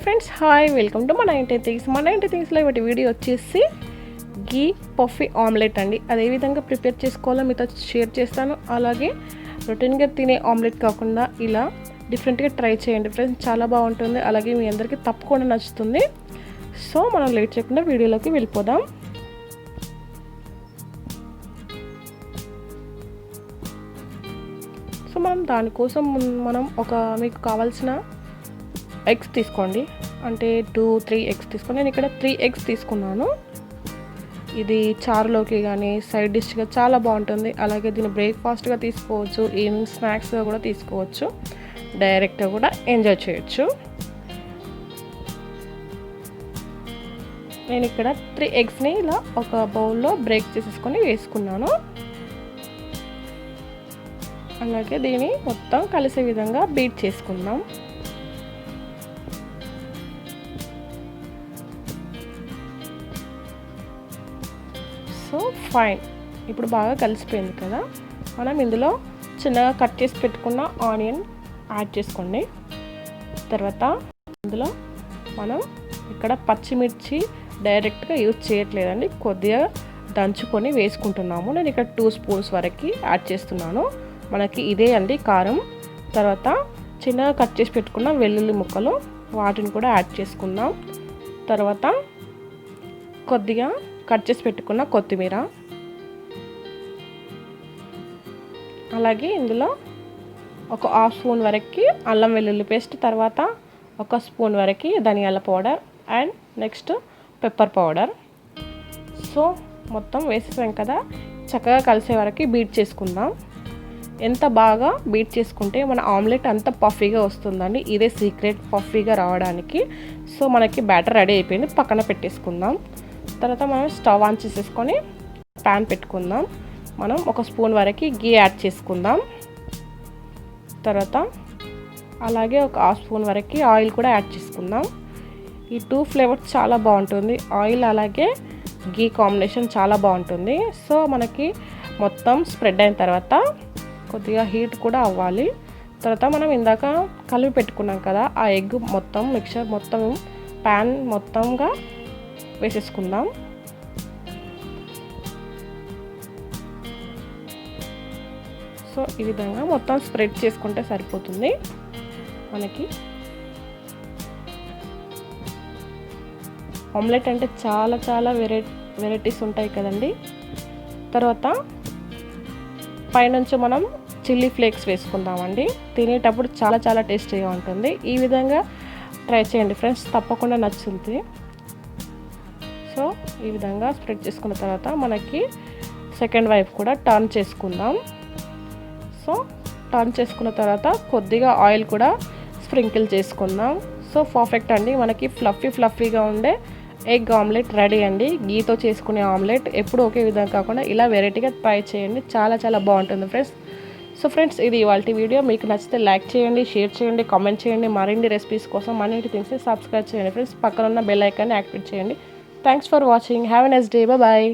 Friends, hi, welcome to మన ఇంటి things. మన ఇంటి థింగ్స్లో ఇవాటి వీడియో వచ్చేసి గీ పఫీ ఆమ్లెట్ అండి. అది ఏ విధంగా ప్రిపేర్ చేసుకోవాలో మీతో షేర్ చేస్తాను. అలాగే రొటీన్గా తినే ఆమ్లెట్ కాకుండా ఇలా డిఫరెంట్గా ట్రై చేయండి ఫ్రెండ్స్, చాలా బాగుంటుంది. అలాగే మీ అందరికీ తప్పకుండా నచ్చుతుంది. సో మనం లేట్ చేయకుండా వీడియోలోకి వెళ్ళిపోదాం. సో మనం దానికోసం మీకు కావాల్సిన ఎగ్స్ తీసుకోండి. అంటే 2-3 ఎగ్స్ తీసుకోండి. నేను ఇక్కడ 3 ఎగ్స్ తీసుకున్నాను. ఇది చారులోకి కానీ సైడ్ డిష్గా చాలా బాగుంటుంది. అలాగే దీన్ని బ్రేక్ఫాస్ట్గా తీసుకోవచ్చు, ఈవినింగ్ స్నాక్స్గా కూడా తీసుకోవచ్చు, డైరెక్ట్గా కూడా ఎంజాయ్ చేయొచ్చు. నేను ఇక్కడ 3 ఎగ్స్ని ఇలా ఒక బౌల్లో బ్రేక్ చేసేసుకొని వేసుకున్నాను. అలాగే దీన్ని మొత్తం కలిసే విధంగా బీట్ చేసుకుందాం. సో ఫైన్, ఇప్పుడు బాగా కలిసిపోయింది కదా. మనం ఇందులో చిన్నగా కట్ చేసి పెట్టుకున్న ఆనియన్ యాడ్ చేసుకోండి. తర్వాత ఇందులో మనం ఇక్కడ పచ్చిమిర్చి డైరెక్ట్గా యూజ్ చేయట్లేదండి, కొద్దిగా దంచుకొని వేసుకుంటున్నాము. నేను ఇక్కడ 2 స్పూన్స్ వరకు యాడ్ చేస్తున్నాను. మనకి ఇదే అండి కారం. తర్వాత చిన్నగా కట్ చేసి పెట్టుకున్న వెల్లుల్లి ముక్కలు, వాటిని కూడా యాడ్ చేసుకుందాం. తర్వాత కొద్దిగా కట్ చేసి పెట్టుకున్న కొత్తిమీర, అలాగే ఇందులో ఒక 1/2 స్పూన్ వరకు అల్లం వెల్లుల్లి పేస్ట్, తర్వాత 1 స్పూన్ వరకు ధనియాల powder and next pepper powder. So మొత్తం వేసేసాం కదా, చక్కగా కలిసే వరకు బీట్ చేసుకుందాం. ఎంత బాగా బీట్ చేసుకుంటే మన ఆమ్లెట్ అంత పఫీగా వస్తుందండి. ఇదే సీక్రెట్ పఫీగా రావడానికి. సో మనకి బ్యాటర్ రెడీ అయిపోయింది, పక్కన పెట్టేసుకుందాం. తర్వాత మనం స్టవ్ ఆన్ చేసేసుకొని ప్యాన్ పెట్టుకుందాం. మనం 1 స్పూన్ వరకు గీ యాడ్ చేసుకుందాం. తర్వాత అలాగే ఒక 1/2 స్పూన్ వరకు ఆయిల్ కూడా యాడ్ చేసుకుందాం. ఈ 2 ఫ్లేవర్స్ చాలా బాగుంటుంది. ఆయిల్ అలాగే గీ కాంబినేషన్ చాలా బాగుంటుంది. సో మనకి మొత్తం స్ప్రెడ్ అయిన తర్వాత కొద్దిగా హీట్ కూడా అవ్వాలి. తర్వాత మనం ఇందాక కలిపి పెట్టుకున్నాం కదా, ఆ ఎగ్ మొత్తం మిక్చర్ మొత్తం ప్యాన్ మొత్తంగా వేసేసుకుందాం. సో ఈ విధంగా మొత్తం స్ప్రెడ్ చేసుకుంటే సరిపోతుంది. మనకి ఆమ్లెట్ అంటే చాలా వెరైటీస్ ఉంటాయి కదండి. తర్వాత పైనుంచి మనం చిల్లీ ఫ్లేక్స్ వేసుకుందామండి. తినేటప్పుడు చాలా టేస్టీగా ఉంటుంది. ఈ విధంగా ట్రై చేయండి ఫ్రెండ్స్, తప్పకుండా నచ్చుతుంది. సో ఈ విధంగా స్ప్రెడ్ చేసుకున్న తర్వాత మనకి సెకండ్ వైపు కూడా టర్న్ చేసుకుందాం. సో టర్న్ చేసుకున్న తర్వాత కొద్దిగా ఆయిల్ కూడా స్ప్రింకిల్ చేసుకుందాం. సో పర్ఫెక్ట్ అండి, మనకి ఫ్లఫీగా ఉండే ఎగ్ ఆమ్లెట్ రెడీ అండి. గీతో చేసుకునే ఆమ్లెట్ ఎప్పుడు ఒకే విధంగా కాకుండా ఇలా వెరైటీగా ట్రై చేయండి, చాలా బాగుంటుంది ఫ్రెండ్స్. సో ఫ్రెండ్స్, ఇది ఇవాల్టి వీడియో. మీకు నచ్చితే లైక్ చేయండి, షేర్ చేయండి, కామెంట్ చేయండి. మరిన్ని రెసిపీస్ కోసం మన ఇంటి థింగ్స్ని సబ్స్క్రైబ్ చేయండి ఫ్రెండ్స్. పక్కన ఉన్న బెల్ ఐకాన్ని యాక్టివేట్ చేయండి. Thanks for watching. Have a nice day. Bye.